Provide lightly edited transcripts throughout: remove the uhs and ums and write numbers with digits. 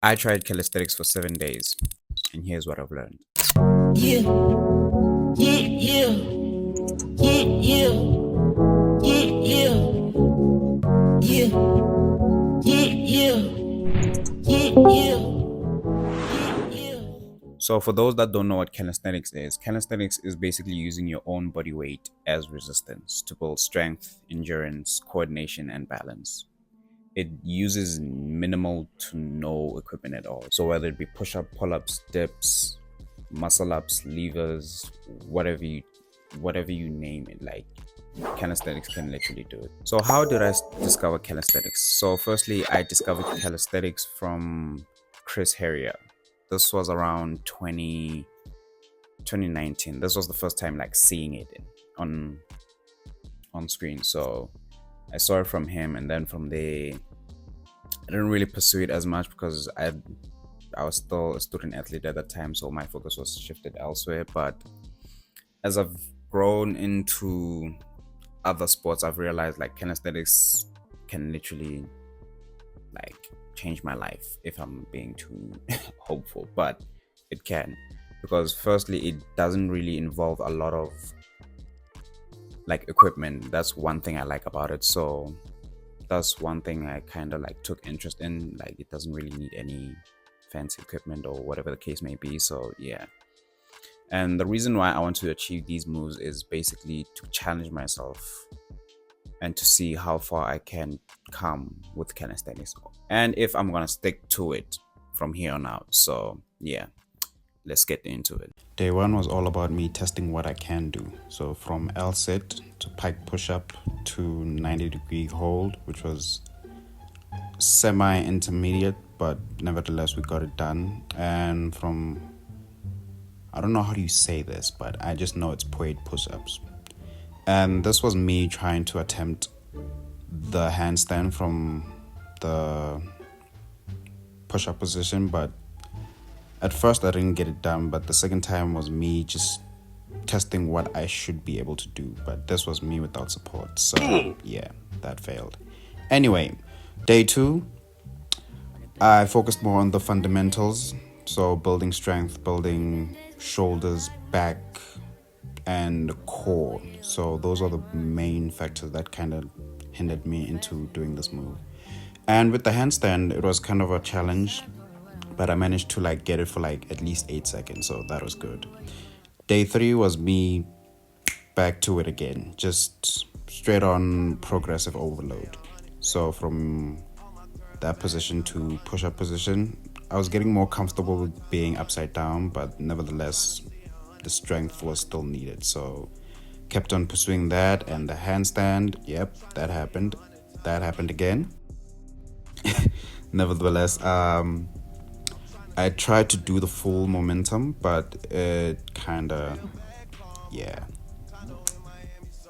I tried calisthenics for 7 days, and here's what I've learned. Yeah, yeah, yeah, yeah, yeah, yeah, yeah, yeah, yeah, yeah, yeah, yeah. So, for those that don't know what calisthenics is basically using your own body weight as resistance to build strength, endurance, coordination, and balance. It uses minimal to no equipment at all. So, whether it be push up, pull ups, dips, muscle ups, levers, whatever you name it, like calisthenics can literally do it. So how did I discover calisthenics? So firstly, I discovered calisthenics from Chris Harrier. This was around 2019. This was the first time like seeing it on on screen. So I saw it from him, and then from there I didn't really pursue it as much because I was still a student athlete at that time, so my focus was shifted elsewhere. But as I've grown into other sports, I've realized like calisthenics can literally like change my life if I'm being too hopeful, but it can, because firstly it doesn't really involve a lot of like equipment. That's one thing I like about it. So that's one thing I kind of like took interest in. Like it doesn't really need any fancy equipment or whatever the case may be. So yeah. And the reason why I want to achieve these moves is basically to challenge myself and to see how far I can come with calisthenics and if I'm gonna stick to it from here on out. So yeah, let's get into it. Day one was all about me testing what I can do. So from L sit to pike push up to 90-degree hold, which was semi intermediate, but nevertheless we got it done. And from, I don't know how do you say this, but I just know it's poet push ups. And this was me trying to attempt the handstand from the push up position, but at first I didn't get it done. But the second time was me just testing what I should be able to do. But this was me without support. So yeah, that failed. Anyway, day two, I focused more on the fundamentals. So building strength, building shoulders, back, and core. So those are the main factors that kind of hindered me into doing this move. And with the handstand, it was kind of a challenge, but I managed to like get it for like at least 8 seconds, so that was good. Day three was me back to it again, just straight on progressive overload. So from that position to push-up position, I was getting more comfortable with being upside down, but nevertheless the strength was still needed. So kept on pursuing that. And the handstand, yep, that happened again. Nevertheless, I tried to do the full momentum, but it kind of, yeah,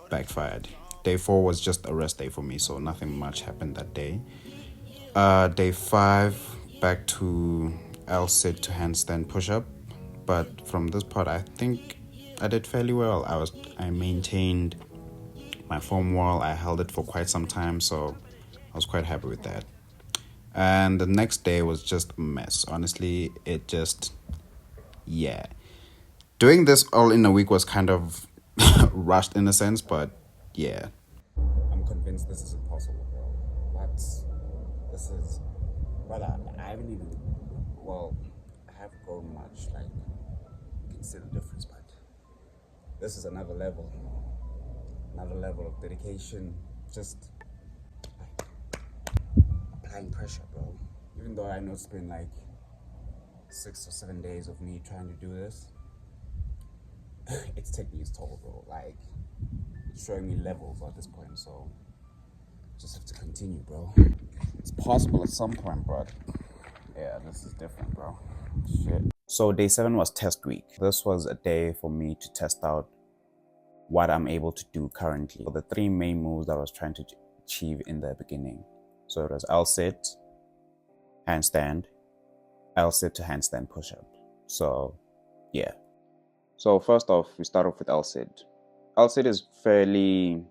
backfired. Day four was just a rest day for me, so nothing much happened that day. Day five, back to L sit to handstand push up, but from this part, I think I did fairly well. I maintained my form well. I held it for quite some time, so I was quite happy with that. And the next day was just a mess. Honestly, it just, yeah. Doing this all in a week was kind of rushed in a sense, but yeah. I'm convinced this is impossible, bro. What? This is, brother, I haven't even, well, I haven't grown much, like, you can see the difference, but this is another level of dedication, just applying pressure, bro. Even though I know it's been like 6 or 7 days of me trying to do this, it's taking its toll, bro. Like, it's showing me levels at this point, so just have to continue, bro. It's possible at some point, but yeah, this is different, bro. Shit. So day 7 was test week. This was a day for me to test out what I'm able to do currently. The 3 main moves that I was trying to achieve in the beginning. So it was L sit, handstand, L sit to handstand push up. So yeah. So first off, we start off with L sit. L sit is fairly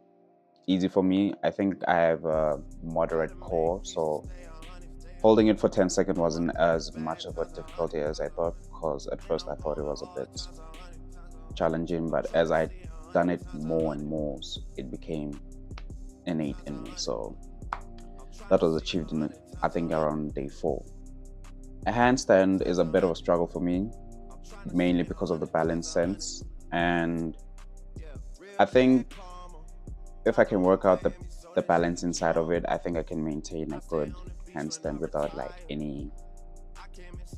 easy for me. I think I have a moderate core, so Holding it for 10 seconds wasn't as much of a difficulty as I thought, because at first I thought it was a bit challenging, but as I done it more and more, it became innate in me. So that was achieved in, I think, around day 4. A handstand is a bit of a struggle for me, mainly because of the balance sense, and I think if I can work out the balance inside of it, I think I can maintain a good handstand without like any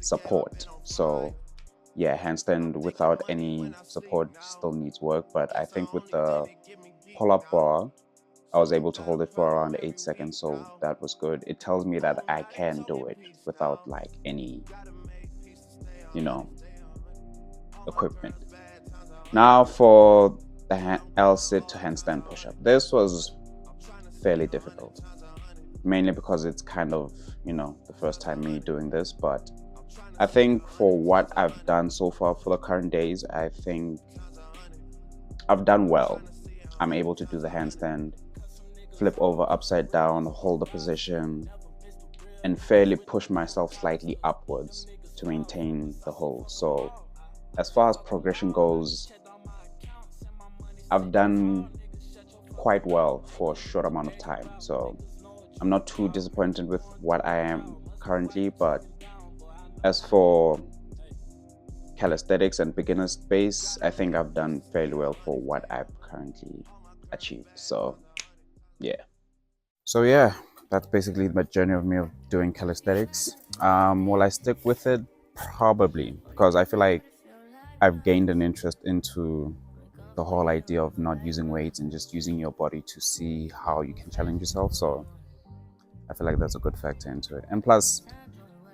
support. So yeah, handstand without any support still needs work, but I think with the pull-up bar, I was able to hold it for around 8 seconds, so that was good. It tells me that I can do it without like any, you know, equipment. Now for the L-sit to handstand push-up. This was fairly difficult, mainly because it's kind of, the first time me doing this, but I think for what I've done so far for the current days, I think I've done well. I'm able to do the handstand, flip over upside down, hold the position, and fairly push myself slightly upwards to maintain the hold. So as far as progression goes, I've done quite well for a short amount of time. So I'm not too disappointed with what I am currently, but as for calisthenics and beginner space, I think I've done fairly well for what I've currently achieved. So yeah. So yeah, that's basically my journey of me of doing calisthenics. Will I stick with it? Probably, because I feel like I've gained an interest into the whole idea of not using weights and just using your body to see how you can challenge yourself. So I feel like that's a good factor into it. And plus,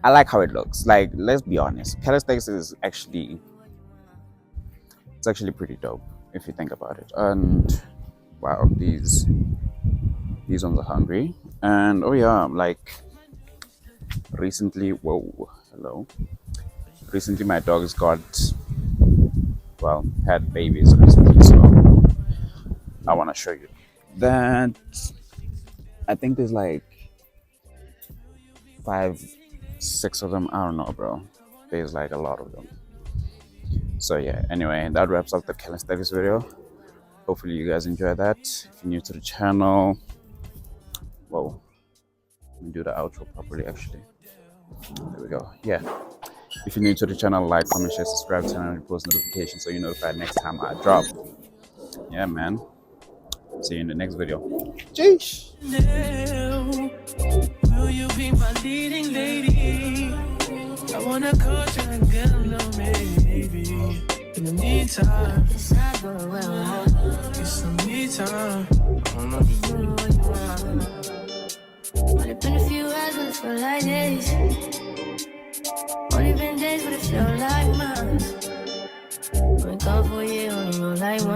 I like how it looks. Like, let's be honest, calisthenics is actually pretty dope if you think about it. And wow, these ones are hungry. And oh yeah, like recently, whoa, hello. Recently, my dogs had babies recently, so I want to show you that. I think there's like 5, 6 of them. I don't know, bro. There's like a lot of them. So yeah, anyway, that wraps up the calisthenics video. Hopefully you guys enjoy that. If you're new to the channel, whoa, let me do the outro properly actually. There we go. Yeah. If you're new to the channel, like, comment, share, subscribe, turn on your post notifications so you're notified next time I drop. Yeah, man. See you in the next video. Jeez. Will you be my leading lady? I wanna coach and get a little maybe. In the meantime, it's some me time. Only been a few hours, but it feel like days. Only been days, but it feel like months. Wake up for you, only feel like months.